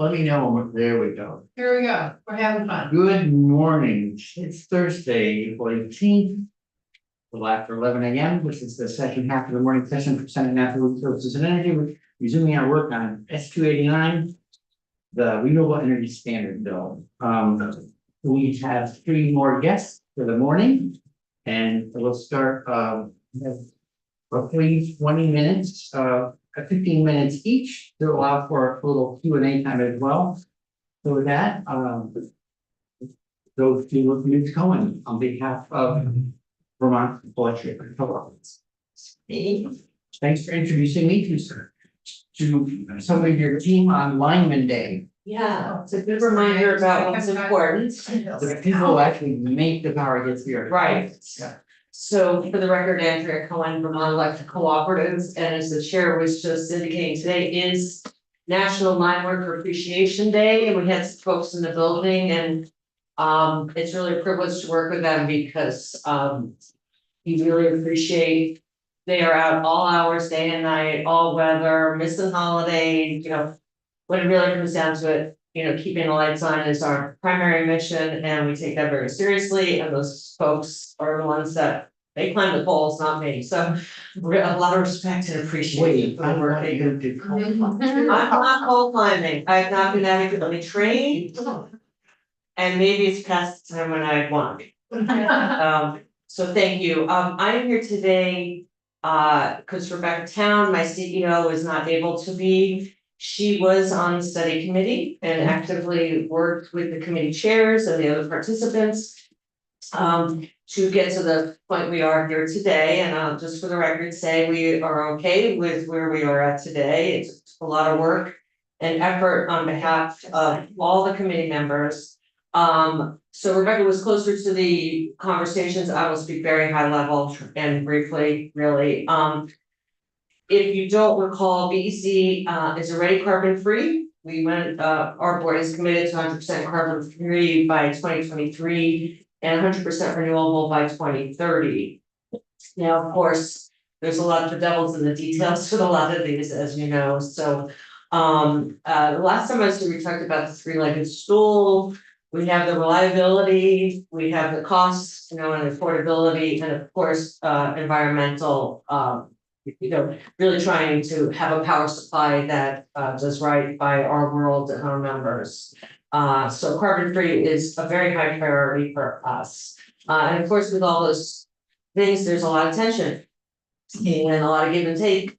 Let me know. There we go. Here we go. We're having fun. Good morning. It's Thursday, April 18th. A little after 11 a.m. This is the second half of the morning session for Senate Natural Resources and Energy. We're resuming our work on S289, the Renewable Energy Standard Bill. We have three more guests for the morning, and we'll start roughly 20 minutes, 15 minutes each to allow for a little Q&A time as well. So with that, go to Ms. Cohen on behalf of Vermont Electric Control Office. Thanks for introducing me to some of your team on Lineman Day. Yeah, it's a good reminder about what's important. The people who actually make the power get here. Right. Yeah. So for the record, Andrea Cohen, Vermont Electric Cooperatives, and as the chair was just indicating, today is National Mine Worker Appreciation Day, and we had some folks in the building, and it's really a privilege to work with them because we really appreciate they are out all hours, day and night, all weather, missing holidays, you know. When it really comes down to it, you know, keeping the lights on is our primary mission, and we take that very seriously. And those folks are the ones that they climb the poles, not me. So a lot of respect and appreciation for the work they do. I'm not pole climbing. I have not been adequately trained, and maybe it's past the time when I want to be. So thank you. I am here today because Rebecca Town, my CEO, is not able to be. She was on the study committee and actively worked with the committee chairs and the other participants to get to the point we are here today. And I'll just for the record say we are okay with where we are at today. It's a lot of work and effort on behalf of all the committee members. So Rebecca was closer to the conversations. I will speak very high level and briefly, really. If you don't recall, BEC is already carbon free. We went, our board is committed to 100% carbon free by 2023 and 100% renewable by 2030. Now, of course, there's a lot of the devil's in the details with a lot of these, as you know. So the last time I was here, we talked about the three-legged stool. We have the reliability, we have the costs, you know, and affordability, and of course, environmental, you know, really trying to have a power supply that does right by our world and our members. So carbon free is a very high priority for us. And of course, with all those things, there's a lot of tension and a lot of give and take.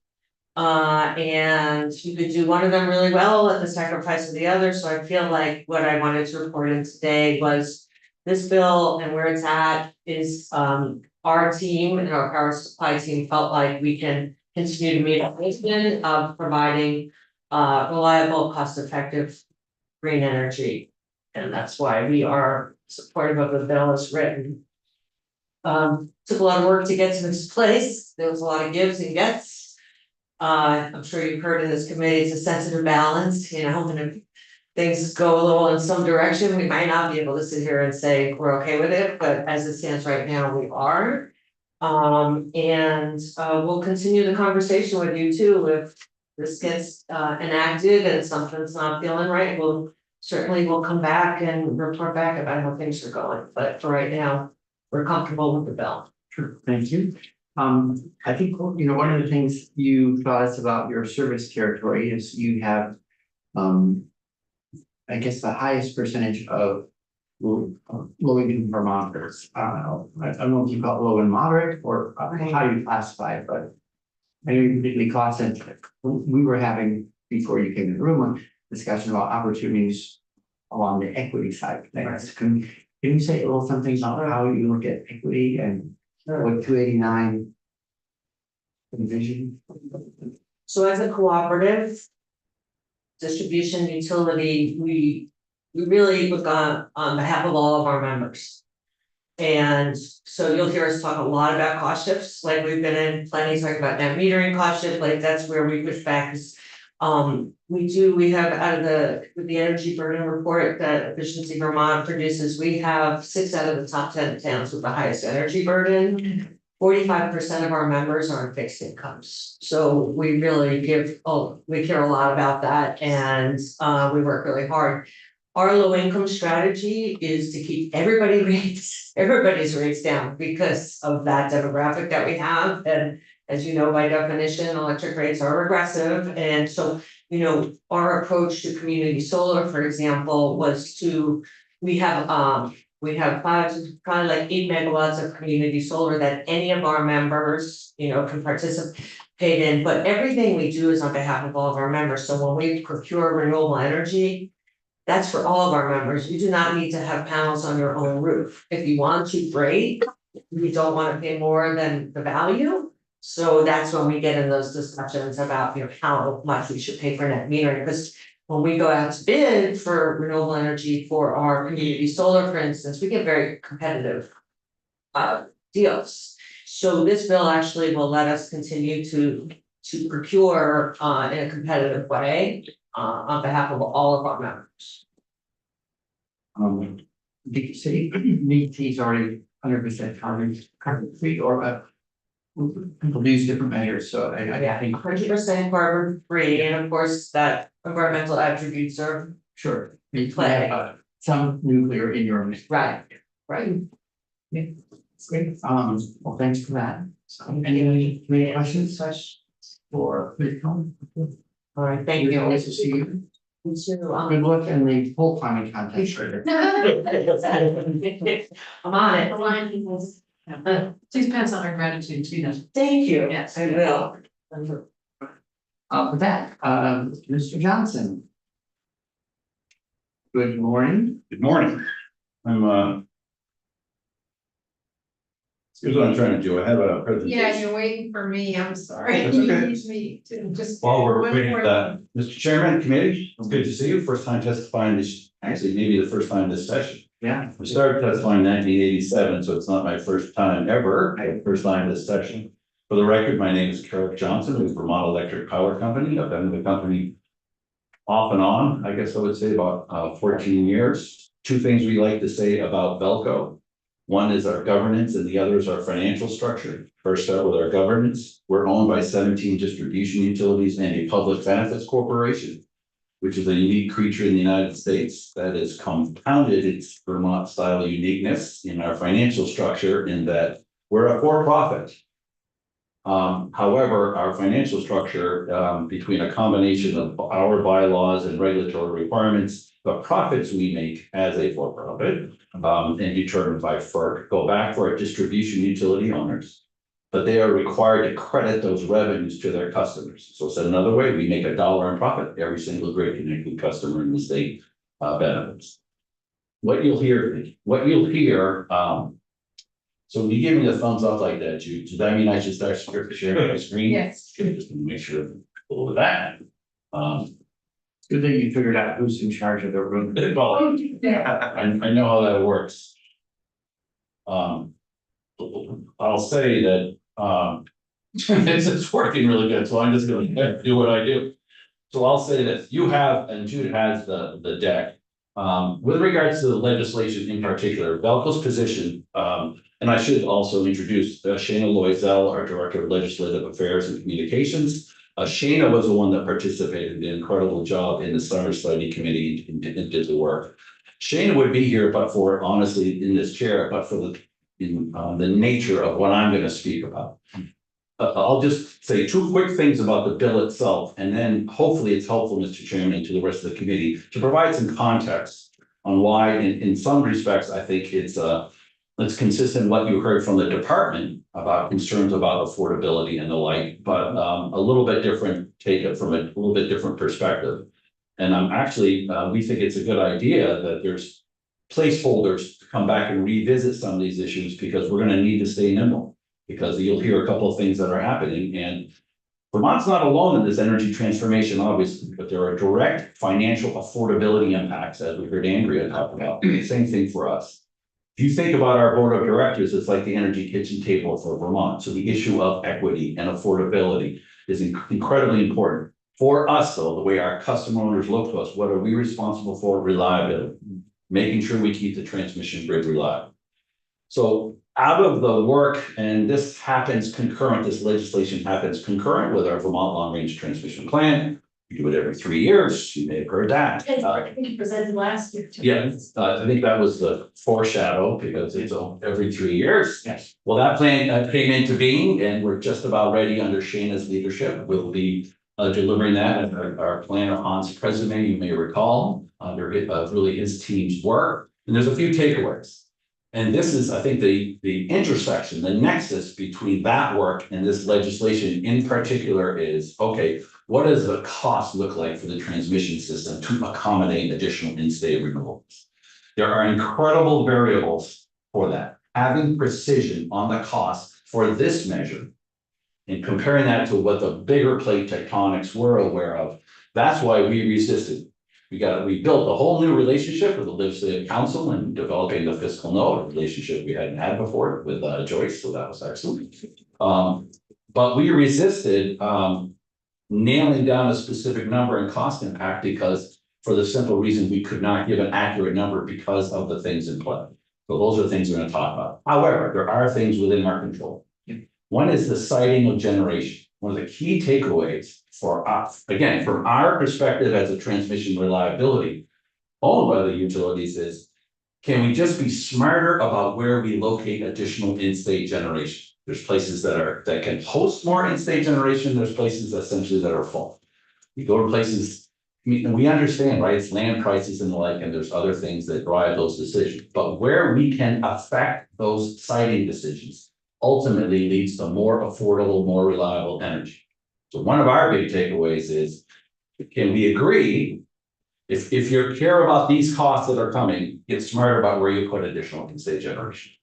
And you could do one of them really well at the sacrifice of the other. So I feel like what I wanted to report in today was this bill and where it's at is our team and our power supply team felt like we can continue to meet our mission of providing reliable, cost-effective green energy. And that's why we are supportive of the bill as written. Took a lot of work to get to this place. There was a lot of gives and gets. I'm sure you've heard in this committee, it's a sensitive balance, you know, and if things go a little in some direction, we might not be able to sit here and say we're okay with it, but as it stands right now, we are. We'll continue the conversation with you too. If this gets enacted and something's not feeling right, we'll come back and report back about how things are going. But for right now, we're comfortable with the bill. Sure, thank you. I think, you know, one of the things you taught us about your service territory is you have, I guess, the highest percentage of low-income Vermonters. I don't know if you call it low and moderate or how you classify it, but I know you're particularly cost sensitive. We were having, before you came to the room, a discussion about opportunities along the equity side of things. Right. Can you say a little something about how you look at equity and what 289 envision? So as a cooperative distribution utility, we really look on behalf of all of our members. And so you'll hear us talk a lot about cost shifts, like we've been in plenty talking about net metering cost shift, like that's where we push back. We have out of the energy burden report that Efficiency Vermont produces, we have 6 out of the top 10 towns with the highest energy burden. 45% of our members are on fixed incomes. So we really we care a lot about that and we work really hard. Our low income strategy is to keep everybody's rates down because of that demographic that we have. And as you know, by definition, electric rates are regressive. And so, our approach to community solar, for example, was we have probably like 8 megawatts of community solar that any of our members, can participate in, but everything we do is on behalf of all of our members. So when we procure renewable energy, that's for all of our members. You do not need to have panels on your own roof. If you want to, great. You don't want to pay more than the value. So that's when we get in those discussions about, how much we should pay for net metering, because when we go out to bid for renewable energy for our community solar, for instance, we get very competitive deals. So this bill actually will let us continue to procure in a competitive way on behalf of all of our members. Did you say DT's already 100% carbon free or people use different measures, so I think. 100% carbon free, and of course, that environmental attributes are Sure. You Play. have some nuclear in your mix. right. Yeah, great. Well, thanks for that. Any questions for Ms. All right, thank you. Nice to see you. You too, Good luck in the full climate contest. I'm on it. Please pass on our gratitude to them. Thank you. Yes. I will. With that, Mr. Johnson. Good morning. Good morning. Here's what I'm trying to do. I have a presentation. Yeah, you're waiting for me, I'm sorry. That's okay. You need me to just. While we're one waiting more for that, Mr. Chairman, committee, it's good to see you. First time testifying this, actually, maybe the first time this session. Yeah. I started testifying in 1987, so it's not my first time ever, first time this session. For the record, my name is Carrick Johnson with Vermont Electric Power Company. I've been with the company off and on, I guess I would say about 14 years. Two things we like to say about Velco. One is our governance and the other is our financial structure. First out with our governance, we're owned by 17 distribution utilities and a public benefits corporation, which is a unique creature in the United States that has compounded its Vermont style uniqueness in our financial structure in that we're a for-profit. However, our financial structure, between a combination of our bylaws and regulatory requirements, the profits we make as a for-profit, and determined by FERC, go back for our distribution utility owners. But they are required to credit those revenues to their customers. So said another way, we make $1 in profit, every single grid connected customer in the state benefits. What you'll hear, so when you give me the thumbs up like that, Jude, does that mean I should start sharing my screen? Yes. Just to make sure of that. Good thing you figured out who's in charge of the room. Well, Yeah. I know how that works. I'll say that, it's working really good, so I'm just gonna do what I do. So I'll say that you have, and Jude has the deck. With regards to the legislation in particular, Velco's position, and I should also introduce Shana Loisel, our Director of Legislative Affairs and Communications. Shana was the one that participated in an incredible job in the Summer Study Committee and did the work. Shana would be here, but for honestly in this chair, but for the nature of what I'm going to speak about. I'll just say two quick things about the bill itself, and then hopefully it's helpful, Mr. Chairman, and to the rest of the committee to provide some context on why, in some respects, I think it's consistent with what you heard from the department about concerns about affordability and the like, but a little bit different, take it from a little bit different perspective. And I'm actually, we think it's a good idea that there's placeholders to come back and revisit some of these issues because we're going to need to stay nimble. Because you'll hear a couple of things that are happening, and Vermont's not alone in this energy transformation, obviously, but there are direct financial affordability impacts, as we heard Andrea talk about. Same thing for us. If you think about our board of directors, it's like the energy kitchen table for Vermont. So the issue of equity and affordability is incredibly important for us, though. The way our customer owners look to us, what are we responsible for? Reliability, making sure we keep the transmission grid reliable. So out of the work, and this happens concurrent, this legislation happens concurrent with our Vermont Long Range Transmission Plan. We do it every 3 years, you may have heard that. I think you presented last year. too. Yeah, I think that was the foreshadow, because it's every 3 years. Yes. Well, that plan came into being, and we're just about ready under Shana's leadership. We'll be delivering that, and our planner Hans President, you may recall, under really his team's work. And there's a few takeaways. And this is, I think, the intersection, the nexus between that work and this legislation in particular is, okay, what does the cost look like for the transmission system to accommodate additional in-state renewables? There are incredible variables for that. Having precision on the cost for this measure and comparing that to what the bigger plate tectonics we're aware of, that's why we resisted. We built a whole new relationship with the legislative council and developing the fiscal note, a relationship we hadn't had before with Joyce, so that was excellent. But we resisted nailing down a specific number and cost impact because for the simple reason we could not give an accurate number because of the things in play. So those are the things we're going to talk about. However, there are things within our control. One is the siting of generation. One of the key takeaways for us, again, from our perspective as a transmission reliability owned by the utilities is, can we just be smarter about where we locate additional in-state generation? There's places that can host more in-state generation. There's places essentially that are full. You go to places, I mean, we understand, right? It's land prices and the like, and there's other things that drive those decisions. But where we can affect those siting decisions ultimately leads to more affordable, more reliable energy. So one of our big takeaways is, can we agree, if you care about these costs that are coming, get smarter about where you put additional in-state generation.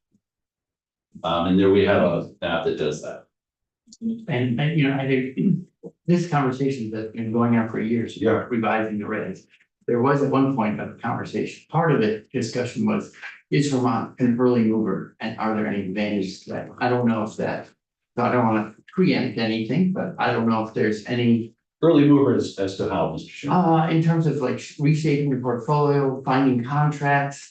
And there we have a map that does that. And you know, I think this conversation that's been going on for years, Yeah. revising the regs. There was at one point of the conversation, part of the discussion was, is Vermont an early mover and are there any advantages to that? I don't know if that, I don't want to preempt anything, but I don't know if there's any, Early movers as to how, Mr. Schumer. in terms of like reshaping the portfolio, finding contracts,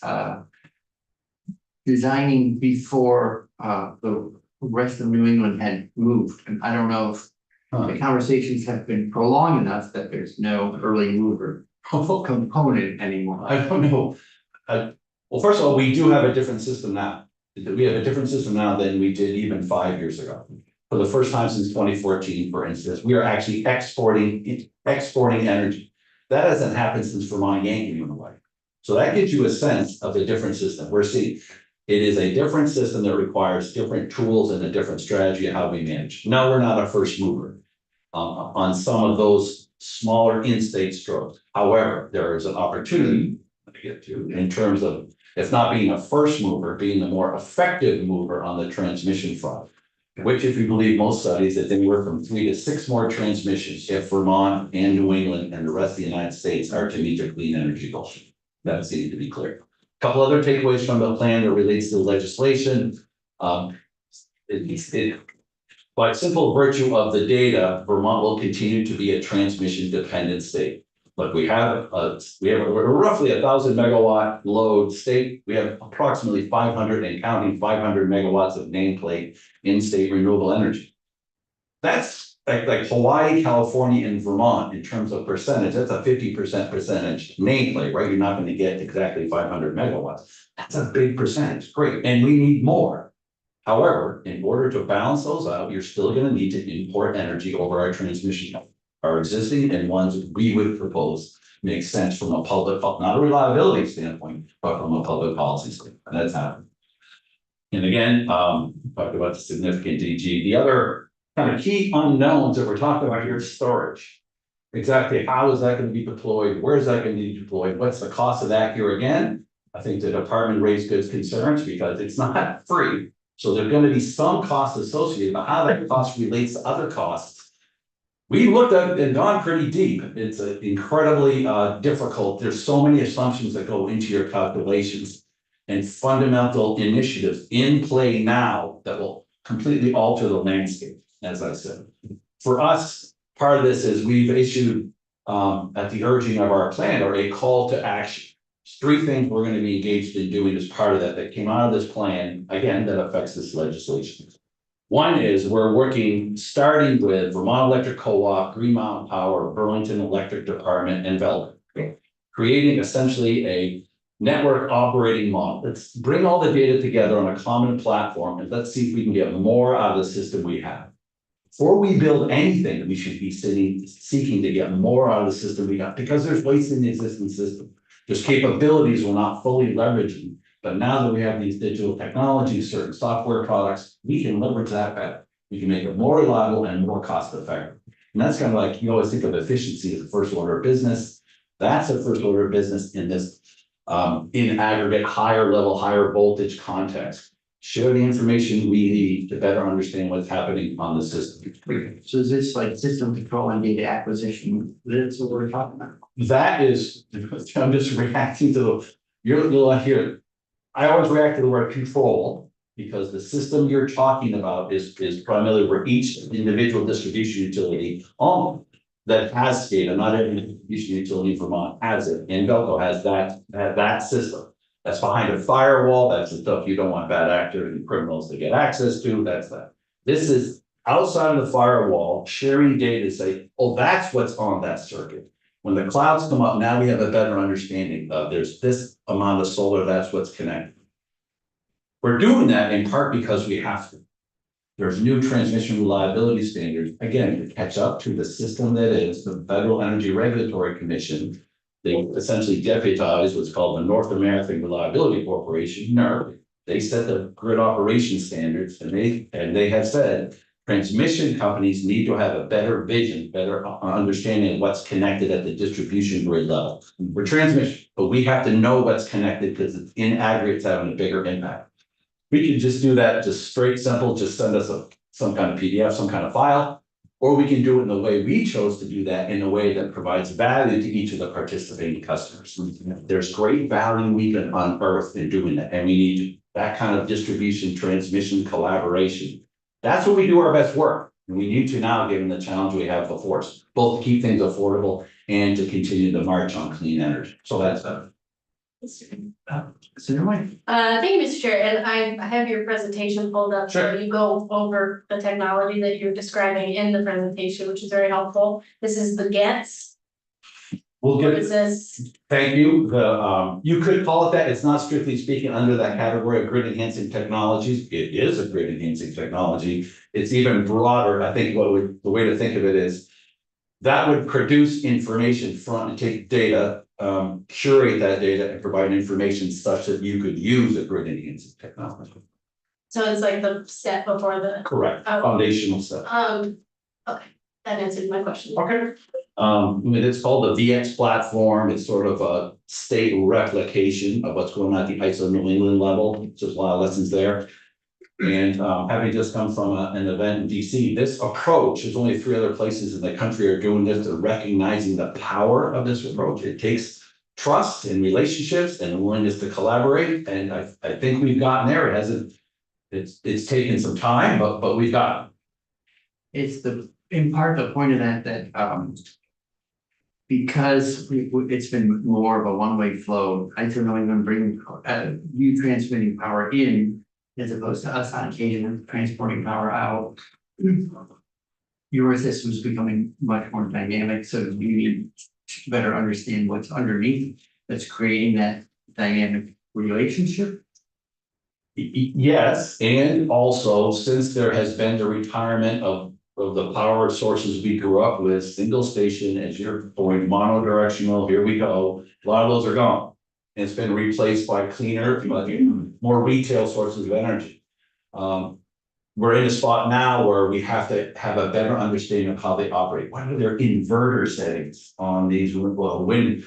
designing before, the rest of New England had moved. And I don't know if the conversations have been prolonged enough that there's no early mover component anymore. I don't know. Well, first of all, we do have a different system now. We have a different system now than we did even 5 years ago. For the first time since 2014, for instance, we are actually exporting energy. That hasn't happened since Vermont Yankee went away. So that gives you a sense of the different system. We're seeing it is a different system that requires different tools and a different strategy of how we manage. No, we're not a first mover on some of those smaller in-state strokes. However, there is an opportunity to get to in terms of, if not being a first mover, being a more effective mover on the transmission front. Which, if you believe most studies, that anywhere from 3 to 6 more transmissions if Vermont and New England and the rest of the United States are to meet their clean energy goals. That's needed to be clear. A couple other takeaways from the plan that relates to the legislation. By simple virtue of the data, Vermont will continue to be a transmission dependent state. But we have roughly 1,000 megawatt load state. We have approximately 500 and counting 500 megawatts of nameplate in-state renewable energy. That's like Hawaii, California, and Vermont in terms of percentage. That's a 50% percentage nameplate, right? You're not going to get exactly 500 megawatts. That's a big percentage. Great, and we need more. However, in order to balance those out, you're still going to need to import energy over our transmission. Our existing and ones we would propose make sense from a public, not a reliability standpoint, but from a public policy standpoint. And that's happening. And again, talked about the significant DG. The other kind of key unknowns that we're talking about here is storage. Exactly how is that going to be deployed? Where is that going to be deployed? What's the cost of that here again? I think the department raised good concerns because it's not free. So there's going to be some costs associated, but how that cost relates to other costs. We looked at and gone pretty deep. It's incredibly difficult. There's so many assumptions that go into your calculations and fundamental initiatives in play now that will completely alter the landscape, as I said. For us, part of this is we've issued at the urging of our plan or a call to action. three things we're gonna be engaged in doing as part of that came out of this plan, again, that affects this legislation. One is we're working, starting with Vermont Electric Co-op, Green Mountain Power, Burlington Electric Department, and Velcro. Creating essentially a network operating model. Let's bring all the data together on a common platform and let's see if we can get more out of the system we have. Before we build anything, we should be seeking to get more out of the system we got, because there's waste in the existing system. There's capabilities we're not fully leveraging. But now that we have these digital technologies, certain software products, we can leverage that better. We can make it more reliable and more cost effective. And that's kind of like, you always think of efficiency as the first order of business. That's the first order of business in this, in aggregate, higher level, higher voltage context. Share the information we need to better understand what's happening on the system. So is this like system control and data acquisition? That's what we're talking about. That is, I'm just reacting to you'll hear. I always react to the word control, because the system you're talking about is primarily where each individual distribution utility that has data, not every distribution utility in Vermont has it, and Velco has that system. That's behind a firewall, that's the stuff you don't want bad actors and criminals to get access to, that's that. This is outside of the firewall, sharing data to say, oh, that's what's on that circuit. When the clouds come up, now we have a better understanding of there's this amount of solar, that's what's connected. We're doing that in part because we have to. There's new transmission reliability standards, again, to catch up to the system that is the Federal Energy Regulatory Commission. They essentially deputized what's called the North American Reliability Corporation, NERC. They set the grid operation standards, and they have said transmission companies need to have a better vision, better understanding of what's connected at the distribution grid level. We're transmission, but we have to know what's connected because it's in aggregate, it's having a bigger impact. We can just do that, just straight, simple, just send us some kind of PDF, some kind of file, or we can do it in the way we chose to do that, in a way that provides value to each of the participating customers. There's great value we can unearth in doing that, and we need that kind of distribution, transmission, collaboration. That's where we do our best work. And we need to now, given the challenge we have before us, both to keep things affordable and to continue the march on clean energy. So that's that. So you're like, Thank you, Mr. Chair, and I have your presentation pulled up, so Sure. you go over the technology that you're describing in the presentation, which is very helpful. This is the GETS, We'll what get is this? Thank you. You could call it that. It's not strictly speaking under that category of grid enhancing technologies. It is a grid enhancing technology. It's even broader. I think the way to think of it is that would produce information from and take data, curate that data and provide information such that you could use a grid enhancing technology. So it's like the step before the, Correct. Oh. Foundational stuff. okay, that answered my question. Okay. It's called the VX platform. It's sort of a state replication of what's going on at the ISO New England level. So there's a lot of lessons there. And having just come from an event in DC, this approach, there's only 3 other places in the country are doing this. They're recognizing the power of this approach. It takes trust and relationships and willingness to collaborate. And I think we've gotten there. It's taken some time, but we've got it. it's in part the point of that because it's been more of a one-way flow, I don't know even bring you transmitting power in as opposed to us on occasion transporting power out. Your system's becoming much more dynamic, so you need to better understand what's underneath that's creating that dynamic relationship. Yes, and also since there has been the retirement of the power sources we grew up with, single station, as you're going monodirectional, here we go, a lot of those are gone. And it's been replaced by cleaner, but more retail sources of energy. We're in a spot now where we have to have a better understanding of how they operate. What are their inverter settings on these wind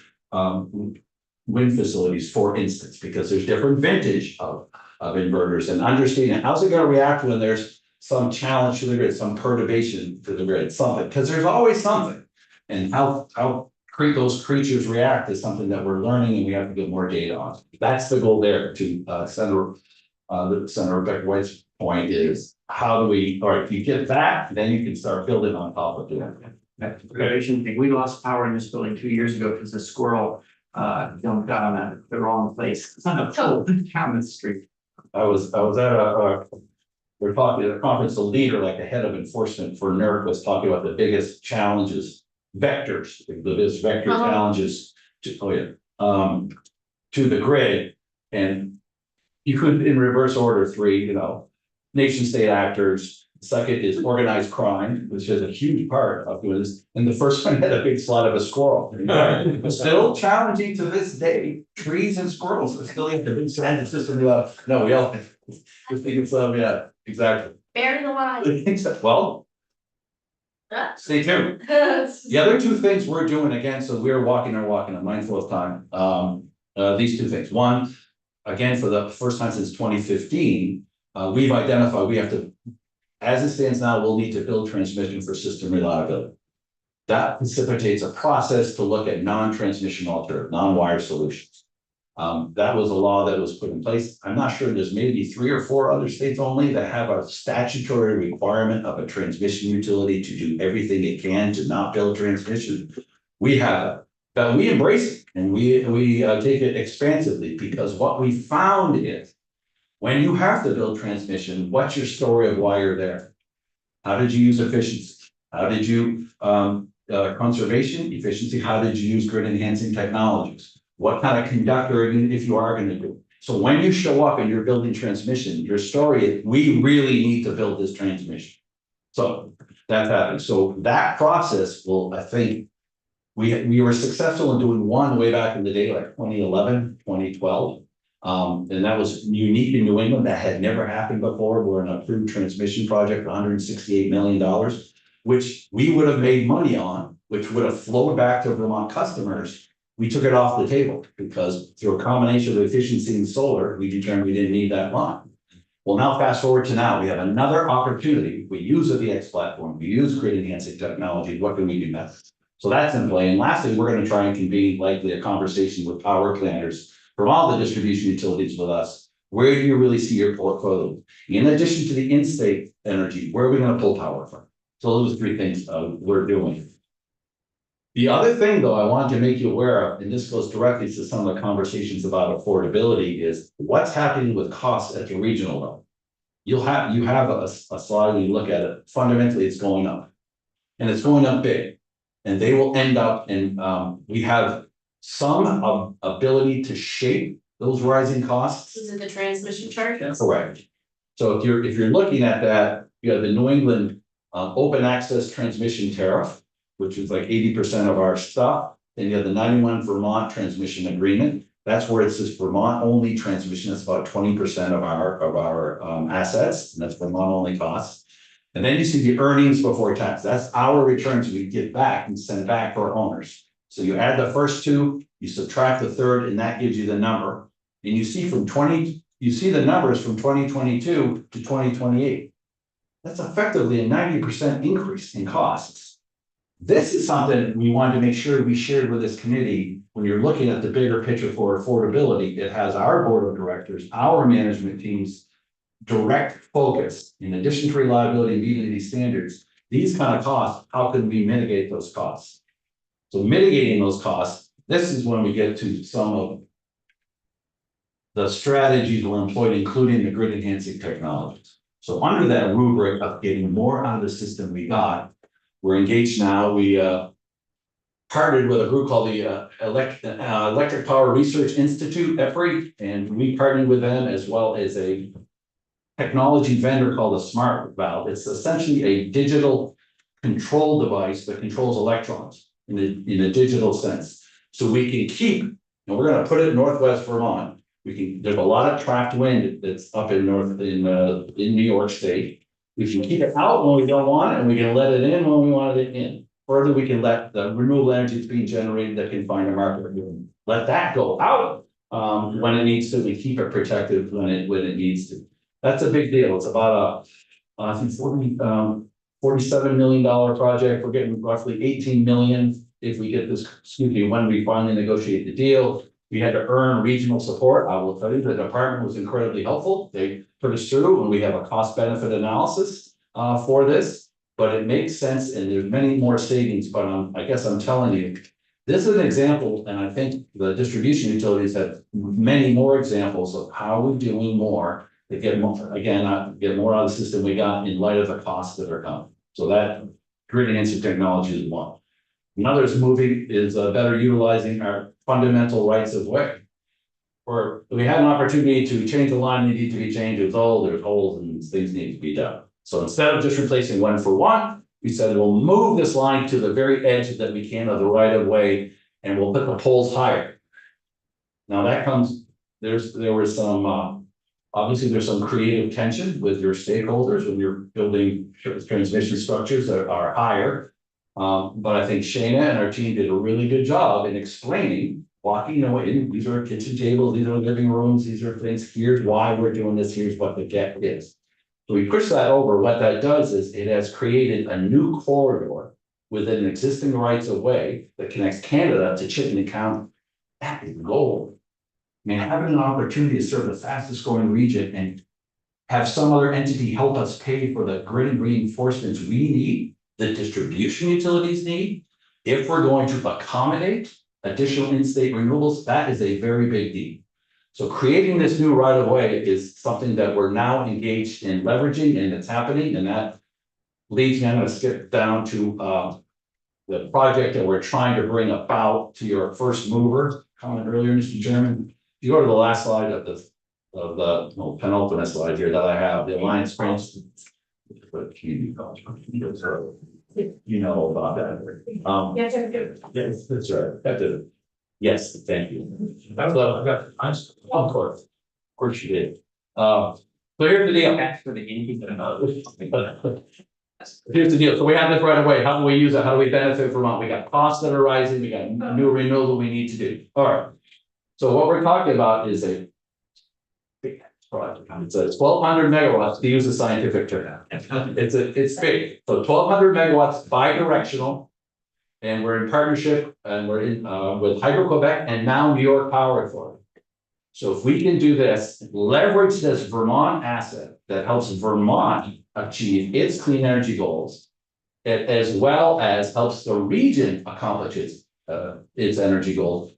facilities, for instance, because there's different vintage of inverters, and understanding how's it going to react when there's some challenge to the grid, some perturbation to the grid, something, because there's always something. And how those creatures react is something that we're learning, and we have to get more data on. That's the goal there. To Senator Rebecca White's point is, how do we, all right, if you get that, then you can start building on top of it. That relation thing, we lost power in this building 2 years ago because a squirrel Don't down at the wrong place, it's on down the street. I was at we're talking at a conference, the leader, like the head of enforcement for NERC was talking about the biggest challenges, vectors, the biggest vector Uh-huh. challenges to the grid. And you could, in reverse order, three, nation state actors. Second is organized crime, which is a huge part of doing this. And the first one had a big slide of a squirrel. Still challenging to this day, trees and squirrels are still in the big standard system. No, we all, just think it's, yeah, exactly. Bear in the wild. Well, Ah. stay tuned. The other two things we're doing again, so we're walking, I'm mindful of time. These two things. One, again, for the first time since 2015, we've identified we have to, as it stands now, we'll need to build transmission for system reliability. That precipitates a process to look at non-transmission alternative, non-wire solutions. That was a law that was put in place. I'm not sure, there's maybe 3 or 4 other states only that have a statutory requirement of a transmission utility to do everything it can to not build transmission. We have, but we embrace it and we take it expansively, because what we found is when you have to build transmission, what's your story of why you're there? How did you use efficiency? How did you conservation, efficiency? How did you use grid enhancing technologies? What kind of conductor, if you are going to do? So when you show up and you're building transmission, your story is, we really need to build this transmission. So that happened. So that process will, I think, we were successful in doing one way back in the day, like 2011, 2012. And that was unique in New England. That had never happened before. We're an approved transmission project, $168 million, which we would have made money on, which would have flowed back to Vermont customers. We took it off the table because through a combination of efficiency and solar, we determined we didn't need that line. Well, now fast forward to now, we have another opportunity. We use the VX platform, we use grid enhancing technology. What can we do next? So that's in play. And lastly, we're going to try and convene likely a conversation with power planners from all the distribution utilities with us. Where do you really see your portfolio? In addition to the in-state energy, where are we going to pull power from? So those are 3 things we're doing. The other thing, though, I wanted to make you aware of, and this goes directly to some of the conversations about affordability, is what's happening with costs at the regional level. You have a slide when you look at it. Fundamentally, it's going up, and it's going up big, and they will end up. And we have some ability to shape those rising costs. Is it the transmission charges? Correct. So if you're looking at that, you have the New England open access transmission tariff, which is like 80% of our stuff. Then you have the 91 Vermont transmission agreement. That's where it's this Vermont only transmission. That's about 20% of our assets, and that's Vermont only costs. And then you see the earnings before tax. That's our returns we give back and send back to our owners. So you add the first 2, you subtract the third, and that gives you the number. And you see the numbers from 2022 to 2028. That's effectively a 90% increase in costs. This is something we wanted to make sure we shared with this committee. When you're looking at the bigger picture for affordability, it has our board of directors, our management teams, direct focus, in addition to reliability and meeting these standards, these kind of costs, how can we mitigate those costs? So mitigating those costs, this is when we get to some of the strategies we're employed, including the grid enhancing technologies. So under that rubric of getting more out of the system we got, we're engaged now. We partnered with a group called the Electric Power Research Institute, EPRI, and we partnered with them, as well as a technology vendor called a Smart Valve. It's essentially a digital control device that controls electrons in a digital sense. So we can keep, and we're going to put it in Northwest Vermont. There's a lot of trapped wind that's up in New York State. We can keep it out when we don't want it, and we can let it in when we want it in. Further, we can let the renewable energy that's being generated that can find a market. Let that go out when it needs to. We keep it protected when it needs to. That's a big deal. It's about I think $47 million project. We're getting roughly 18 million if we get this. When we finally negotiate the deal. We had to earn regional support. I will tell you, the department was incredibly helpful. They put us through, and we have a cost benefit analysis for this, but it makes sense, and there's many more savings. But I guess I'm telling you, This is an example, and I think the distribution utilities have many more examples of how we're doing more to get more, again, get more out of the system we got in light of the costs that are coming. So that grid enhancing technology is one. Another is better utilizing our fundamental rights of way. Or we had an opportunity to change the line that needed to be changed, it was old, there's holes and things need to be done. So instead of just replacing one for one, we said we'll move this line to the very edge that we can of the right of way, and we'll put the poles higher. Now that comes, there was some, obviously there's some creative tension with your stakeholders when you're building transmission structures that are higher. But I think Shayna and our team did a really good job in explaining, walking away, these are kitchen tables, these are living rooms, these are things, here's why we're doing this, here's what the get is. So we push that over, what that does is it has created a new corridor within existing rights of way that connects Canada to Chittenden County. That is gold. I mean, having an opportunity to serve the fastest growing region and have some other entity help us pay for the grid reinforcements we need, the distribution utilities need, if we're going to accommodate additional in-state renewables, that is a very big deal. So creating this new right of way is something that we're now engaged in leveraging, and it's happening, and that leads me, I'm gonna skip down to the project that we're trying to bring about to your first mover comment earlier, Mr. Chairman. If you go to the last slide of the penultimate slide here that I have, the Alliance France. But community college, you know about that. Yes, that's right. That did it. Yes, thank you. Of course you did. So here's the deal. For the anything Here's the deal. So we have this right away. How do we use it? How do we benefit Vermont? We got costs that are rising. We got new renewable we need to do. All right. So what we're talking about is a big project. It's a 1,200 megawatts to use a scientific term. It's big. So 1,200 megawatts bi-directional. And we're in partnership and we're in with Hydro-Quebec and now New York Power Authority. So if we can do this, leverage this Vermont asset that helps Vermont achieve its clean energy goals, as well as helps the region accomplish its energy goals.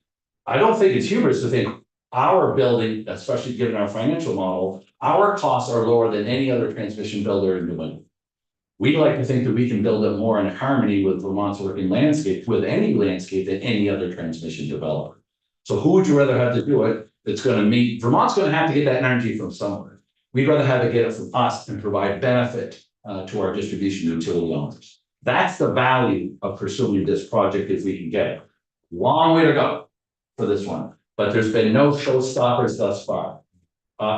I don't think it's humorous to think our building, especially given our financial model, our costs are lower than any other transmission builder in New England. We'd like to think that we can build it more in harmony with Vermont's working landscape, with any landscape than any other transmission developer. So who would you rather have to do it? It's gonna meet, Vermont's gonna have to get that energy from somewhere. We'd rather have it get it from us and provide benefit to our distribution utility owners. That's the value of pursuing this project if we can get it. Long way to go for this one, but there's been no showstoppers thus far.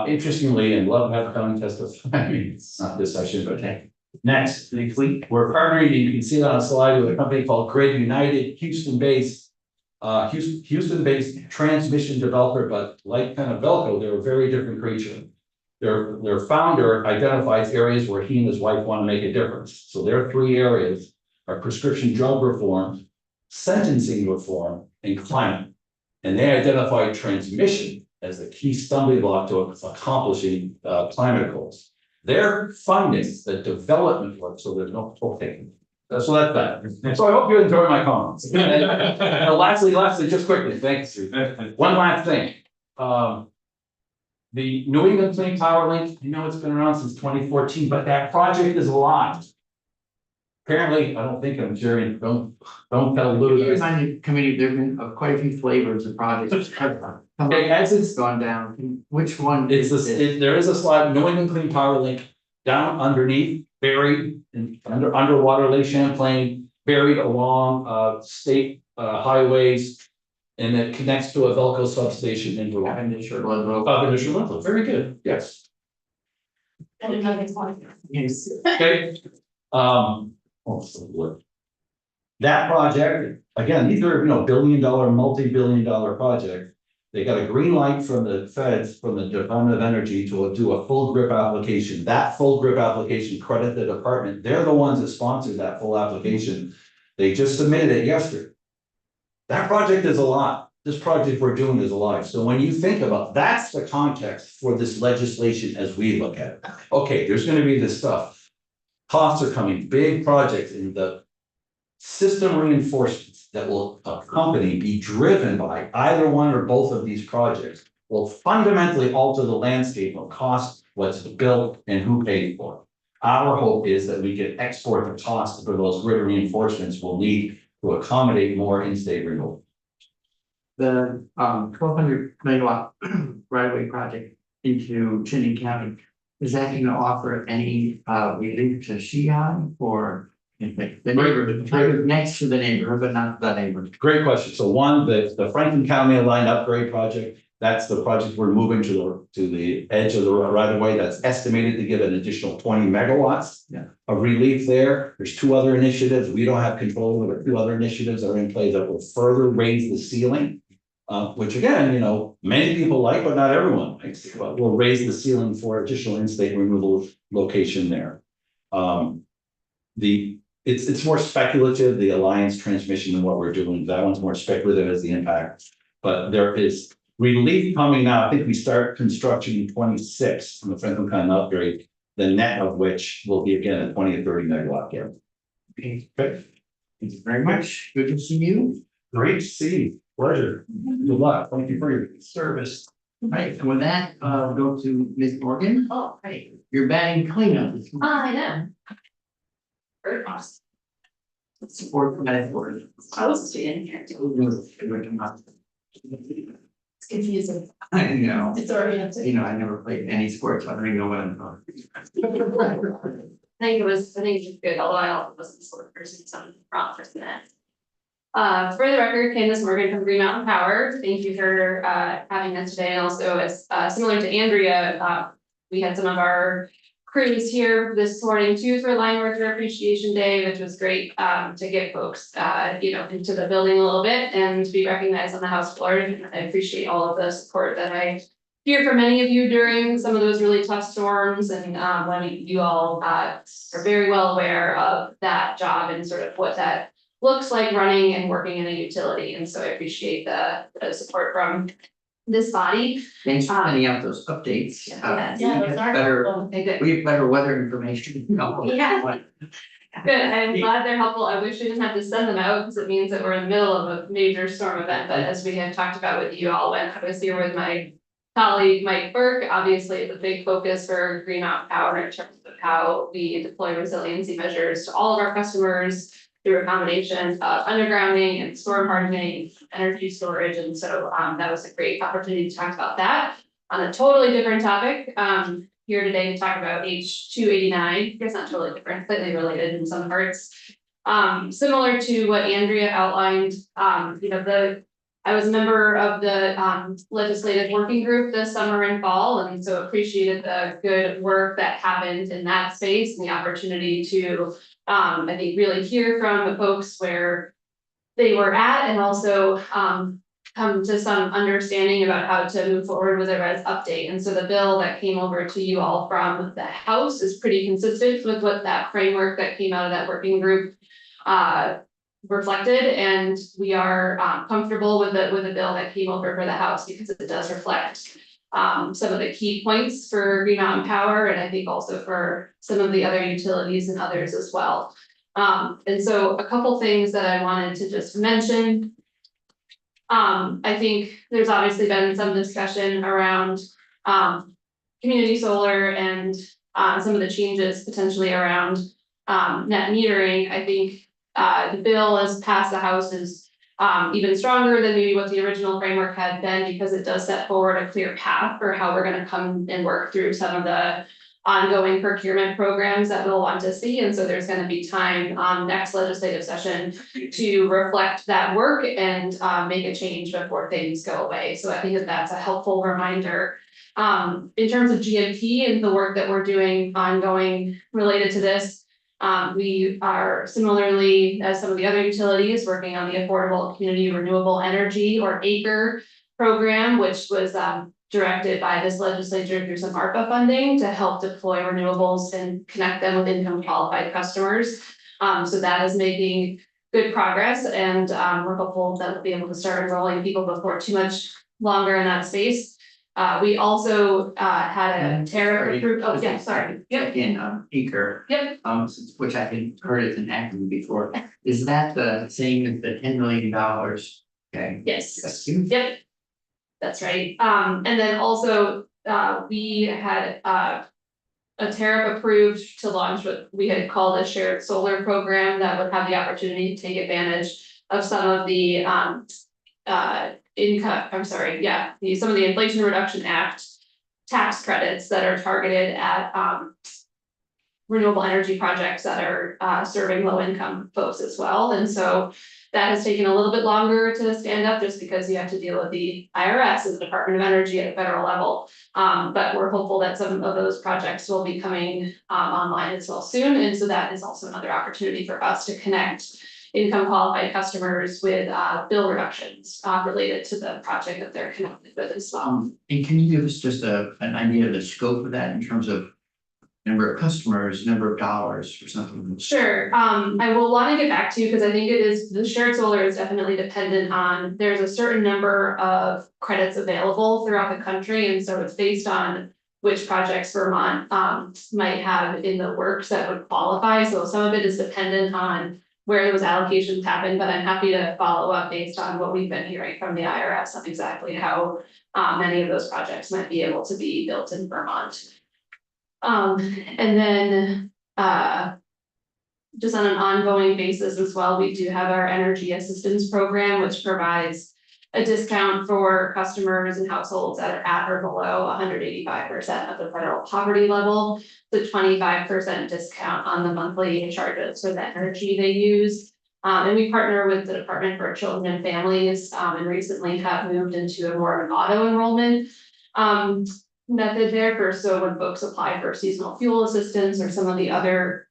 Interestingly, and love to have come testify, I mean, it's not this session, but hey. Next, we're partnering, you can see it on a slide with a company called Grid United, Houston-based transmission developer, but like kind of Velco, they're a very different creature. Their founder identifies areas where he and his wife want to make a difference. So their three areas are prescription drug reform, sentencing reform, and climate. And they identified transmission as the key stumbling block to accomplishing climate goals. They're funding the development work, so there's no taking. So that's that. So I hope you enjoy my comments. And lastly, just quickly, thanks. One last thing. The New England Clean Power Link, you know, it's been around since 2014, but that project is alive. Apparently, I don't think I'm sharing, don't tell Lou. Years on your committee, there've been quite a few flavors of projects. Okay, as it's gone down, which one? There is a slide, New England Clean Power Link, down underneath, buried in underwater Lake Champlain, buried along state highways. And it connects to a Velco substation in Vermont. Ludlow. Very good, yes. I didn't know this one. Yes. Okay. That project, again, these are, billion-dollar, multi-billion-dollar project. They got a green light from the feds, from the Department of Energy to do a full grip application. That full grip application, credit the department, they're the ones that sponsored that full application. They just submitted it yesterday. That project is alive. This project we're doing is alive. So when you think about, that's the context for this legislation as we look at it. Okay, there's gonna be this stuff. Costs are coming, big projects in the system reinforcements. that will accompany, be driven by either one or both of these projects will fundamentally alter the landscape of cost, what's built and who paid for it. Our hope is that we can export the cost for those grid reinforcements will need to accommodate more in-state renewable. The 1,200 megawatt right of way project into Chittenden County. Is that going to offer any relief to Shion or the neighborhood next to the neighborhood, but not the neighborhood? Great question. So one, the Franklin County Line Upgrade Project, that's the project we're moving to the edge of the right of way. That's estimated to give an additional 20 megawatts of relief there. There's two other initiatives. We don't have control over two other initiatives that are in play that will further raise the ceiling. Which again, you know, many people like, but not everyone likes, but will raise the ceiling for additional in-state renewable location there. It's more speculative, the Alliance transmission and what we're doing. That one's more speculative as the impact, but there is relief coming now. I think we start construction in 26 on the Franklin County upgrade, the net of which will be again a 20 to 30 megawatt gap. Okay, thank you very much. Good to see you. Great to see you. Pleasure. Good luck. Thank you for your service. Right, and with that, we'll go to Ms. Morgan. Oh, right. You're batting cleanup. I know. Very awesome. Support from that board. Supposed to be in here. It's It's confusing. I know, It's oriented. you know, I never played any sports, I don't even know what I'm talking. I think it's good, although I also wasn't a sport person, so I'm wrong for that. For the record, Candace Morgan from Green Mountain Power, thank you for having us today, and also as similar to Andrea, we had some of our crews here this morning too for Line Worker Appreciation Day, which was great to get folks you know, into the building a little bit and to be recognized on the House floor. I appreciate all of the support that I hear from many of you during some of those really tough storms, and when you all are very well aware of that job and sort of what that looks like running and working in a utility. And so I appreciate the support from this body. Thanks for sending out those updates. Yeah, We have better, Good. we have better weather information. Yeah. Good, I'm glad they're helpful. I wish we didn't have to send them out because it means that we're in the middle of a major storm event, but as we have talked about with you all, when I was here with my colleague Mike Burke, obviously it's a big focus for Green Mountain Power in terms of how we deploy resiliency measures to all of our customers through a combination of undergrounding and storm hardening, energy storage, and so that was a great opportunity to talk about that. On a totally different topic, here today to talk about H289, I guess not totally different, slightly related in some parts. Similar to what Andrea outlined, you know, I was a member of the legislative working group this summer and fall, and so appreciated the good work that happened in that space and the opportunity to I think really hear from the folks where they were at, and also come to some understanding about how to move forward with a res update. And so the bill that came over to you all from the House is pretty consistent with what that framework that came out of that working group reflected, and we are comfortable with the bill that came over for the House because it does reflect some of the key points for Green Mountain Power, and I think also for some of the other utilities and others as well. And so a couple things that I wanted to just mention. I think there's obviously been some discussion around community solar and some of the changes potentially around net metering. I think the bill as passed the House is even stronger than maybe what the original framework had been, because it does set forward a clear path for how we're going to come and work through some of the ongoing procurement programs that we'll want to see. And so there's going to be time next legislative session to reflect that work and make a change before things go away. So I think that that's a helpful reminder. In terms of GMP and the work that we're doing ongoing related to this, we are similarly, as some of the other utilities, working on the Affordable Community Renewable Energy, or ACRE program, which was directed by this legislature through some ARPA funding to help deploy renewables and connect them with income qualified customers. So that is making good progress, and we're hopeful that we'll be able to start enrolling people before too much longer in that space. We also had a tariff approved, oh, yeah, sorry, yep, In acre, yep, which I think heard as an acronym before, is that the same as the $10 million? Okay. yes. That's huge. Yep. That's right, and then also, we had, a tariff approved to launch what we had called a shared solar program that would have the opportunity to take advantage of some of the, some of the Inflation Reduction Act tax credits that are targeted at, renewable energy projects that are, serving low income folks as well, and so that has taken a little bit longer to stand up just because you have to deal with the IRS and the Department of Energy at a federal level. But we're hopeful that some of those projects will be coming online as well soon, and so that is also another opportunity for us to connect income qualified customers with bill reductions related to the project that they're connected with as well. And can you give us just an idea of the scope of that in terms of number of customers, number of dollars or something? Sure, I will wanna get back to you, because I think it is, the shared solar is definitely dependent on, there's a certain number of credits available throughout the country, and so it's based on which projects Vermont might have in the works that would qualify, so some of it is dependent on where those allocations happen, but I'm happy to follow up based on what we've been hearing from the IRS on exactly how many of those projects might be able to be built in Vermont. And then, just on an ongoing basis as well, we do have our energy assistance program, which provides a discount for customers and households that are at or below 185% of the federal poverty level. The 25% discount on the monthly charges for the energy they use. And we partner with the Department for Children and Families, and recently have moved into a more of an auto enrollment method there for, so when folks apply for seasonal fuel assistance or some of the other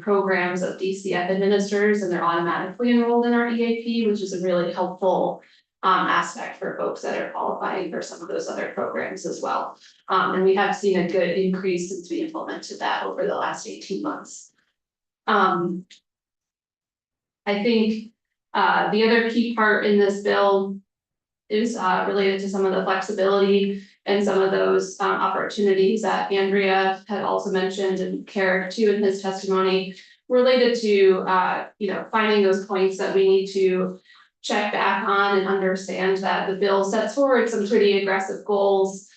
programs that DCF administers, and they're automatically enrolled in our EAP, which is a really helpful aspect for folks that are qualifying for some of those other programs as well. And we have seen a good increase since we implemented that over the last 18 months. I think the other key part in this bill is related to some of the flexibility and some of those opportunities that Andrea had also mentioned, and Carrick too in his testimony, related to finding those points that we need to check back on and understand that the bill sets forward some pretty aggressive goals.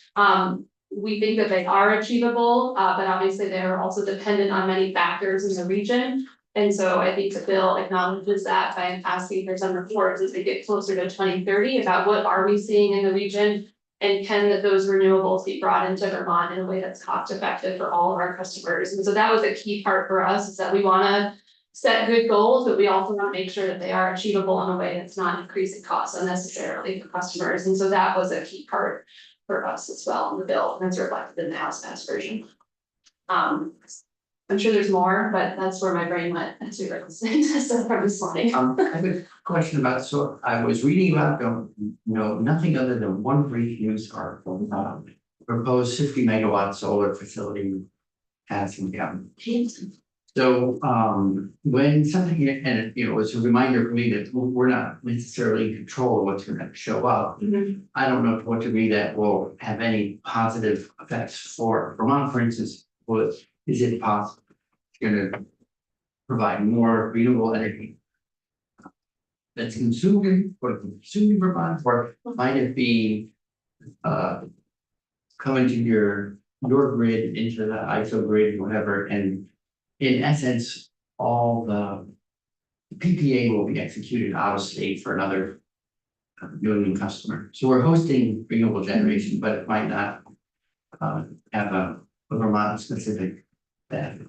We think that they are achievable, but obviously they are also dependent on many factors in the region. And so I think the bill acknowledges that by asking for some reports as we get closer to 2030 about what are we seeing in the region, and can those renewables be brought into Vermont in a way that's cost effective for all of our customers. And so that was a key part for us, is that we wanna set good goals, but we also want to make sure that they are achievable in a way that's not increasing costs unnecessarily for customers. And so that was a key part for us as well in the bill, and it's reflected in the House passed version. I'm sure there's more, but that's where my brain went as we were listening to stuff from this morning. I have a question about, so I was reading about, nothing other than one brief news article about proposed 50 megawatt solar facility has come. So when something, and it was a reminder for me that we're not necessarily in control of what's going to show up. I don't know to what degree that will have any positive effects for Vermont, for instance. Is it possible it's going to provide more renewable energy that's consumed in Vermont, or might it be coming to your grid, into the ISO grid, whatever, and in essence, all the PPA will be executed out of state for another new customer. So we're hosting renewable generation, but it might not have a Vermont specific benefit.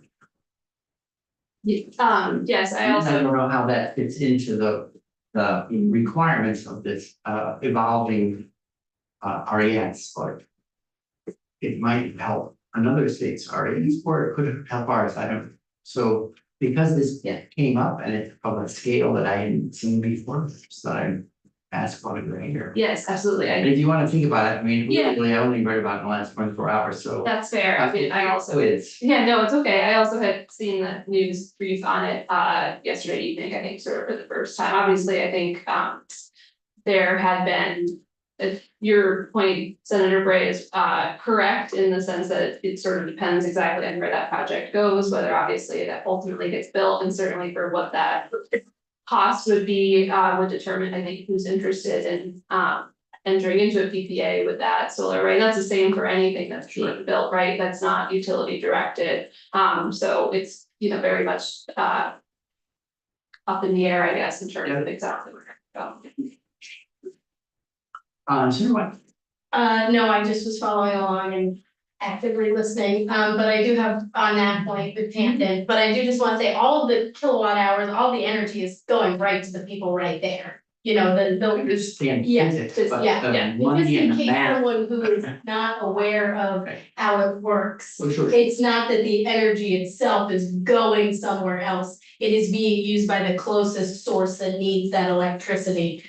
Yes, I also. I don't know how that fits into the requirements of this evolving RES, but it might help another state's RES, or it could help ours. I don't. So because this came up and it's of a scale that I hadn't seen before, so I asked about it right here. Yes, absolutely. And if you want to think about it, I mean, Yeah. literally, I only read about it in the last 24 hours, so. That's fair. I mean, I also. It's. Yeah, no, it's okay. I also had seen the news brief on it yesterday evening, I think, sort of for the first time. Obviously, I think there had been your point, Senator Bray, is correct in the sense that it sort of depends exactly on where that project goes, whether obviously that ultimately gets built, and certainly for what that cost would be, would determine, I think, who's interested in entering into a PPA with that solar, right? That's the same for anything that's being built, right? That's not utility directed. So it's, very much up in the air, I guess, in terms of exactly where to go. Senator White. No, I just was following along and actively listening, but I do have on that point with Hampton, but I do just wanna say, all of the kilowatt hours, all the energy is going right to the people right there. You know, I the, understand Yeah, physics, but yeah, the just money in and the case math. someone who is not aware of Right. how it works. For sure. It's not that the energy itself is going somewhere else, it is being used by the closest source that needs that electricity.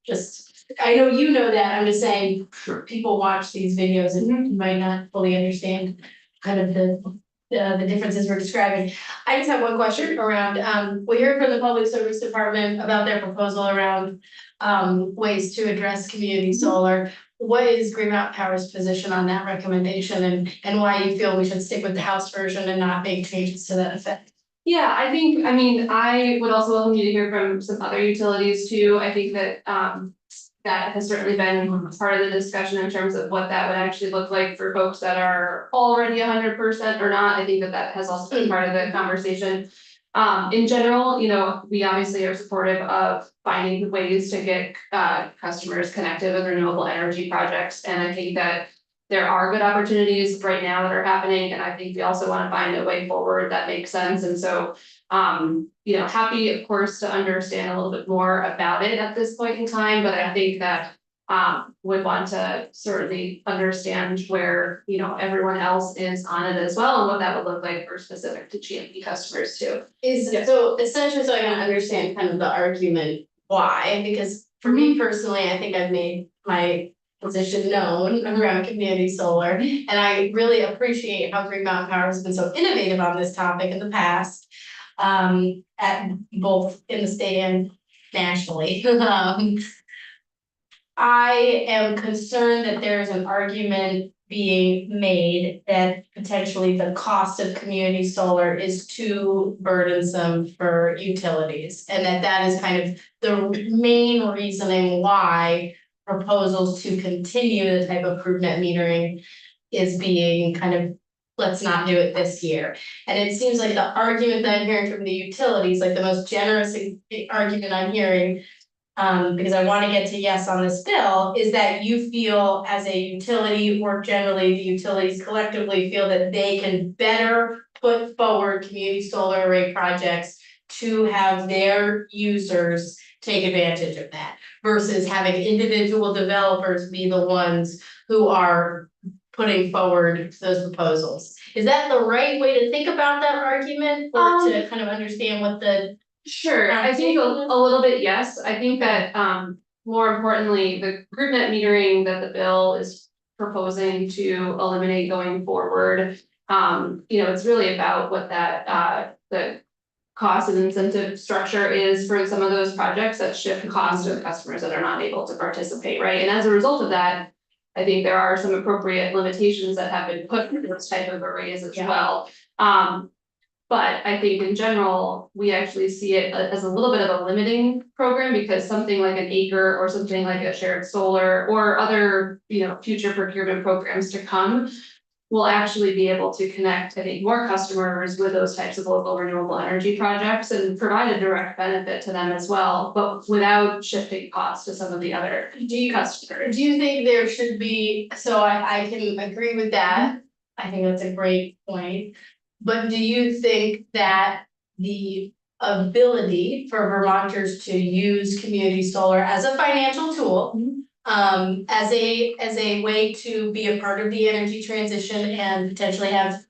Just, I know you know that, I'm just saying, Sure. people watch these videos and might not fully understand kind of the differences we're describing. I just have one question around, we heard from the Public Service Department about their proposal around ways to address community solar. What is Green Mountain Power's position on that recommendation, and why you feel we should stick with the House version and not make changes to that effect? Yeah, I would also welcome you to hear from some other utilities too. I think that that has certainly been part of the discussion in terms of what that would actually look like for folks that are already 100% or not. I think that has also been part of the conversation. In general, we obviously are supportive of finding ways to get customers connected with renewable energy projects, and I think that there are good opportunities right now that are happening, and I think we also want to find a way forward that makes sense. And so, happy, of course, to understand a little bit more about it at this point in time, but I think that would want to certainly understand where, everyone else is on it as well, and what that would look like for specific to GMP customers too. So essentially, so I can understand kind of the argument why, because for me personally, I think I've made my position known around community solar. And I really appreciate how Green Mountain Power has been so innovative on this topic in the past. At both in the state and nationally. I am concerned that there is an argument being made that potentially the cost of community solar is too burdensome for utilities. And that is kind of the main reasoning why proposals to continue the type of proof net metering is being kind of, let's not do it this year. And it seems like the argument that I'm hearing from the utilities, like the most generous argument I'm hearing, because I want to get to yes on this bill, is that you feel as a utility, or generally the utilities collectively feel that they can better put forward community solar array projects to have their users take advantage of that, versus having individual developers be the ones who are putting forward those proposals. Is that the right way to think about that argument, or to kind of understand what the? Sure, I think a little bit, yes. I think that more importantly, the group net metering that the bill is proposing to eliminate going forward. It's really about what that the cost and incentive structure is for some of those projects that shift cost to the customers that are not able to participate, right? And as a result of that, I think there are some appropriate limitations that have been put in this type of arrays as well. But I think in general, we actually see it as a little bit of a limiting program, because something like an acre or something like a shared solar or other, future procurement programs to come will actually be able to connect, I think, more customers with those types of local renewable energy projects and provide a direct benefit to them as well, but without shifting costs to some of the other customers. Do you think there should be, so I can agree with that, I think that's a great point. But do you think that the ability for Vermonters to use community solar as a financial tool, as a way to be a part of the energy transition and potentially have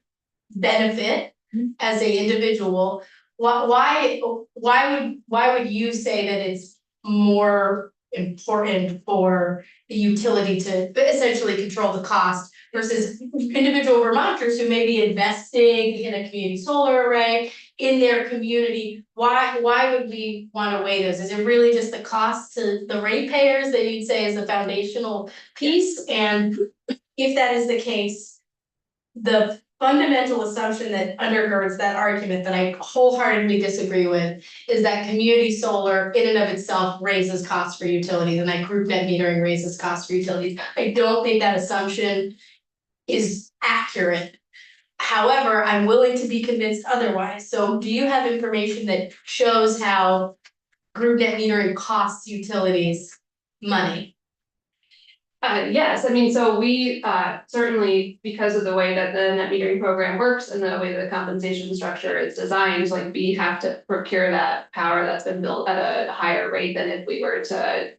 benefit as a individual, why would you say that it's more important for the utility to essentially control the cost versus individual Vermonters who may be investing in a community solar array in their community, why would we wanna weigh those? Is it really just the cost to the ratepayers that you'd say is the foundational piece? And if that is the case, the fundamental assumption that undergirds that argument that I wholeheartedly disagree with is that community solar in and of itself raises costs for utilities and that group net metering raises costs for utilities. I don't think that assumption is accurate. However, I'm willing to be convinced otherwise. So do you have information that shows how group net metering costs utilities money? Yes, I mean, so we, certainly, because of the way that the net metering program works and the way the compensation structure is designed, like, we have to procure that power that's been built at a higher rate than if we were to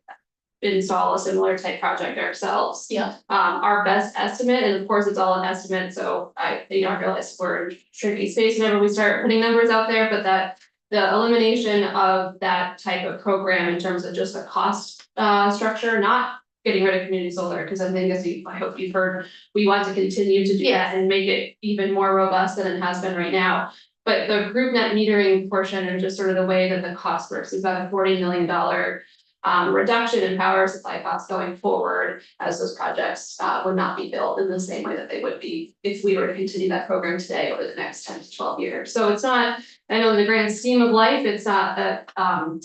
install a similar type project ourselves. Yeah. Our best estimate, and of course, it's all an estimate, so I realize we're in tricky space whenever we start putting numbers out there, but that the elimination of that type of program in terms of just the cost, structure, not getting rid of community solar, because I think I hope you've heard, we want to continue to do that and make it even more robust than it has been right now. But the group net metering portion and just sort of the way that the cost works is about a $40 million reduction in power supply costs going forward, as those projects would not be built in the same way that they would be if we were to continue that program today over the next 10 to 12 years. So it's not, I know in the grand scheme of life, it's not a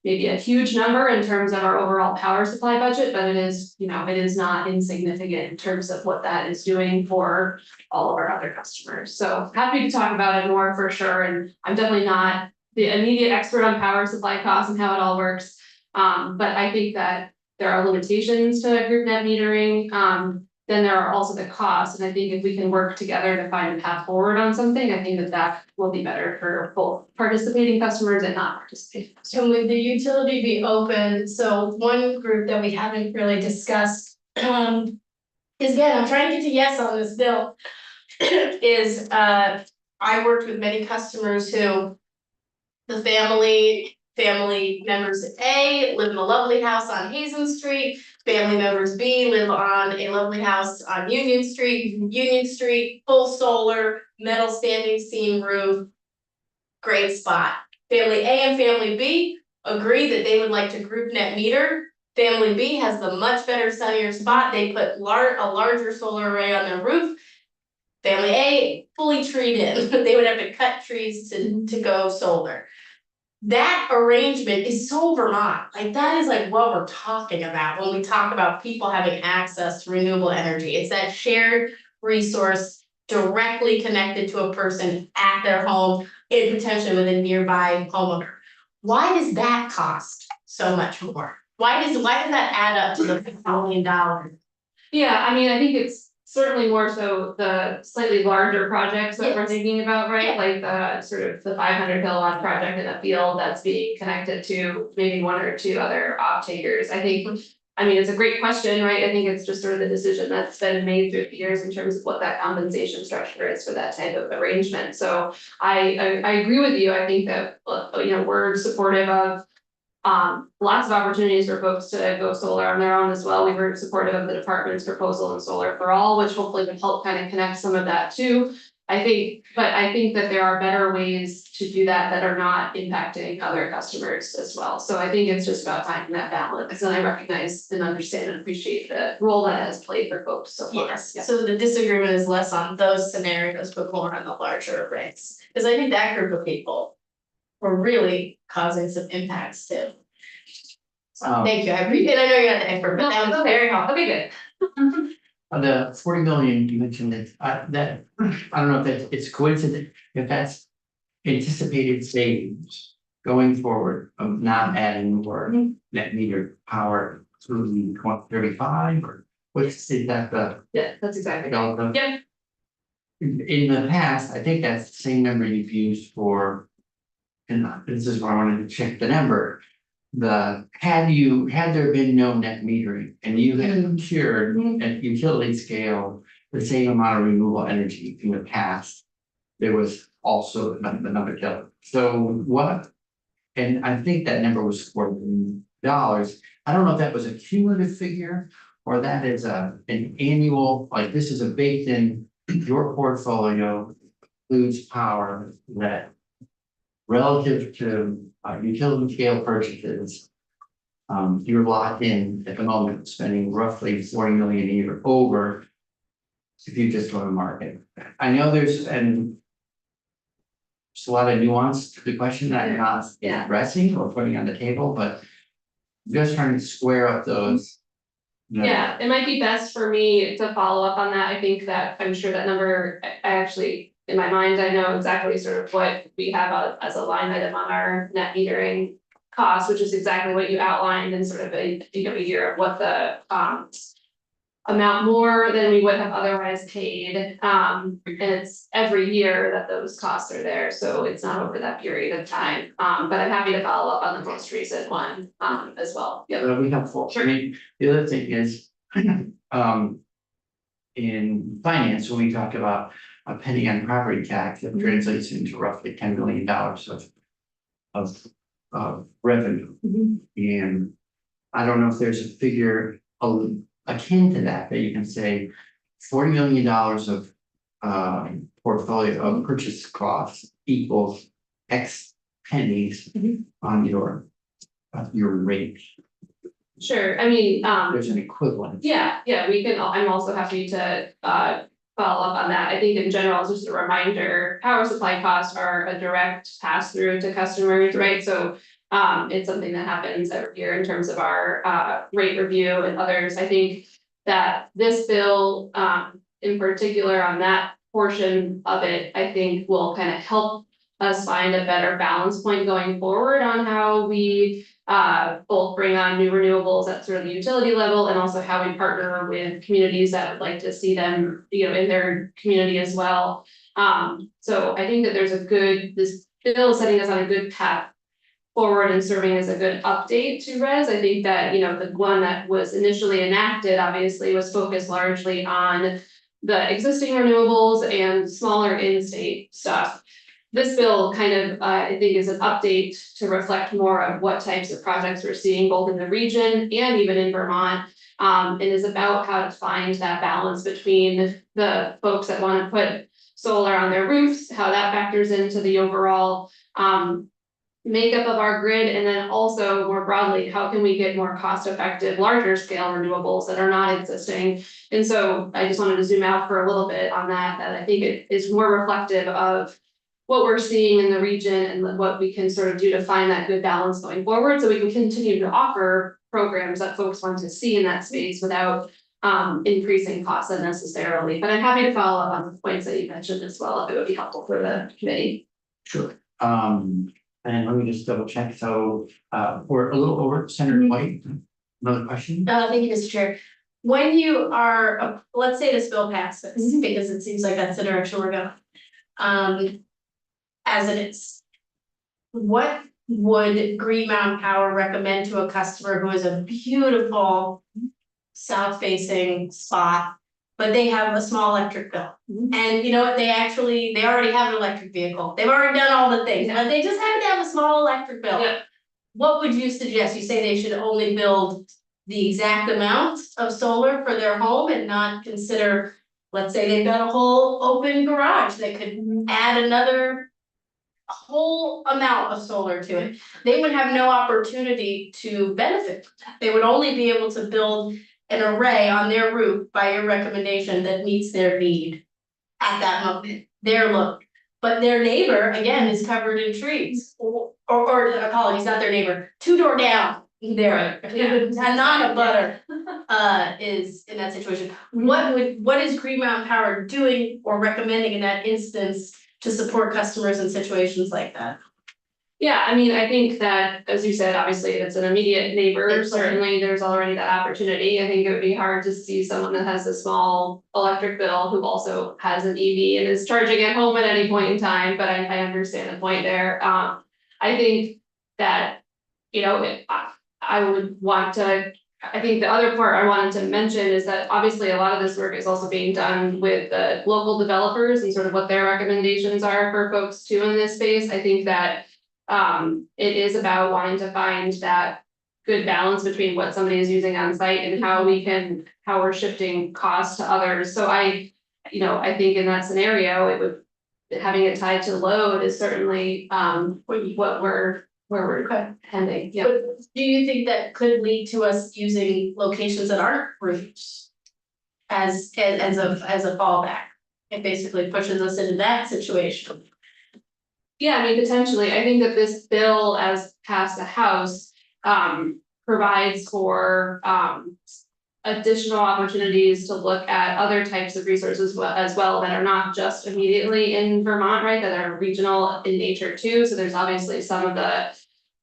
maybe a huge number in terms of our overall power supply budget, but it is, it is not insignificant in terms of what that is doing for all of our other customers. So happy to talk about it more for sure, and I'm definitely not the immediate expert on power supply costs and how it all works. But I think that there are limitations to group net metering. Then there are also the costs, and I think if we can work together to find a path forward on something, I think that that will be better for both participating customers and not participating customers. And would the utility be open? So one group that we haven't really discussed, is again, I'm trying to get to yes on this bill. Is I worked with many customers who the family members A live in a lovely house on Hazen Street. Family members B live on a lovely house on Union Street. Union Street, full solar, metal standing seam roof. Great spot. Family A and family B agree that they would like to group net meter. Family B has the much better sunnier spot. They put a larger solar array on their roof. Family A fully treed in. They would have to cut trees to go solar. That arrangement is so Vermont, like that is like what we're talking about when we talk about people having access to renewable energy. It's that shared resource directly connected to a person at their home and potentially with a nearby homeowner. Why does that cost so much more? Why does that add up to the $50 million? Yeah, I mean, I think it's certainly more so the slightly larger projects that we're Yes. thinking about, right? Yeah. Like the sort of the 500 kilowatt project in a field that's being connected to maybe one or two other off takers. I think, I mean, it's a great question, right? I think it's just sort of the decision that's been made through the years in terms of what that compensation structure is for that type of arrangement. So I agree with you. I think that, we're supportive of lots of opportunities for folks to go solar on their own as well. We were supportive of the department's proposal in Solar for All, which hopefully would help kind of connect some of that too. I think that there are better ways to do that are not impacting other customers as well. So I think it's just about finding that balance, and I recognize and understand and appreciate the role that has played for folks so far. Yes, Yeah. so the disagreement is less on those scenarios, but more on the larger arrays. Cause I think that group of people were really causing some impacts too. Thank you, I appreciate, and I know you're not the expert, but that was very helpful. Okay, good. The 40 million you mentioned that, I don't know if it's coincident, if that's anticipated savings going forward of not adding more net meter power through 2035 or what's, is that the Yeah, that's exactly right. delta? Yeah. In the past, I think that's the same number you've used for, and this is where I wanted to check the number. Had there been no net metering and you had procured at utility scale the same amount of renewable energy in the past, there was also another delta. So what? And I think that number was $40 million. I don't know if that was a cumulative figure or that is an annual, like this is a baked in your portfolio includes power that relative to utility scale purchases. You're locked in at the moment, spending roughly 40 million a year over. If you just go to market, I know there's a lot of nuance to the question that I'm not Yeah. addressing or putting on the table, but just trying to square up those. Yeah, it might be best for me to follow up on that. I think that, I'm sure that number, I actually, in my mind, I know exactly sort of what we have as a line item on our net metering cost, which is exactly what you outlined in sort of a year of what the amount more than we would have otherwise paid. And it's every year that those costs are there, so it's not over that period of time. But I'm happy to follow up on the most recent one as well. Yeah, that'll be helpful. I mean, the other thing is, in finance, when we talk about a penny on property tax, it translates into roughly $10 million of revenue. And I don't know if there's a figure akin to that you can say $40 million of portfolio of purchase costs equals X pennies on your rate. Sure, I mean, There's an equivalent. yeah, we can, I'm also happy to follow up on that. I think in general, just a reminder, power supply costs are a direct pass through to customers, right? So it's something that happens every year in terms of our rate review and others. I think that this bill in particular on that portion of it, I think will kind of help us find a better balance point going forward on how we both bring on new renewables at sort of the utility level, and also how we partner with communities that would like to see them, you know, in their community as well. So I think that there's this bill is setting us on a good path forward and serving as a good update to RES. I think that, you know, the one that was initially enacted obviously was focused largely on the existing renewables and smaller in-state stuff. This bill kind of, I think, is an update to reflect more of what types of projects we're seeing both in the region and even in Vermont. And is about how to find that balance between the folks that want to put solar on their roofs, how that factors into the overall makeup of our grid, and then also more broadly, how can we get more cost-effective, larger scale renewables that are not existing? And so I just wanted to zoom out for a little bit on that I think it is more reflective of what we're seeing in the region and what we can sort of do to find that good balance going forward, so we can continue to offer programs that folks want to see in that space without increasing costs unnecessarily. But I'm happy to follow up on the points that you mentioned as well, if it would be helpful for the committee. Sure. And let me just double check. So we're a little over Senator White. Another question? Thank you, Mr. Chair. When you are, let's say this bill passes, because it seems like that's the direction we're going. As it is, what would Green Mountain Power recommend to a customer who has a beautiful south-facing spot, but they have a small electric bill? And you know what, they already have an electric vehicle, they've already done all the things, and they just happen to have a small electric bill. Yeah. What would you suggest? You say they should only build the exact amount of solar for their home and not consider, let's say they've got a whole open garage that could add another whole amount of solar to it. They would have no opportunity to benefit from that. They would only be able to build an array on their roof by your recommendation that meets their need at that moment, their look. But their neighbor, again, is covered in trees, or apologies, not their neighbor, 2 door down, their, not a butter, is in that situation. What is Green Mountain Power doing or recommending in that instance to support customers in situations like that? Yeah, I mean, I think that, as you said, obviously, if it's an immediate neighbor, certainly there's already that opportunity. I think it would be hard to see someone that has a small electric bill who also has an EV and is charging at home at any point in time, but I understand the point there. I think that, you know, I would want to, I think the other part I wanted to mention is that obviously a lot of this work is also being done with the local developers and sort of what their recommendations are for folks too in this space. I think that it is about wanting to find that good balance between what somebody is using on site and how we're shifting costs to others. So I think in that scenario, having it tied to load is certainly, what where we're Okay. heading, yeah. But do you think that could lead to us using locations that aren't roofs? As a fallback? It basically pushes us into that situation. Yeah, I mean, potentially, I think that this bill as passed the House, provides for, additional opportunities to look at other types of resources as well that are not just immediately in Vermont, right, that are regional in nature too, so there's obviously some of the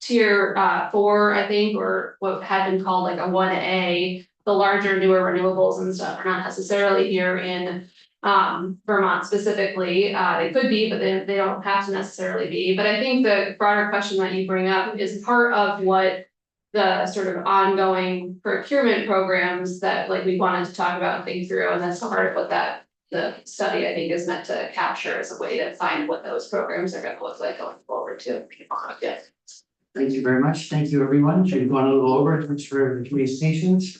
tier 4, I think, or what had been called like a 1A, the larger newer renewables and stuff are not necessarily here in Vermont specifically, they could be, but they don't have to necessarily be, but I think the broader question that you bring up is part of what the sort of ongoing procurement programs that like we wanted to talk about and think through, and that's part of what the study I think is meant to capture as a way to find what those programs are gonna look like going forward too. Yeah. Thank you very much. Thank you, everyone. We've gone a little over, thanks for the communications.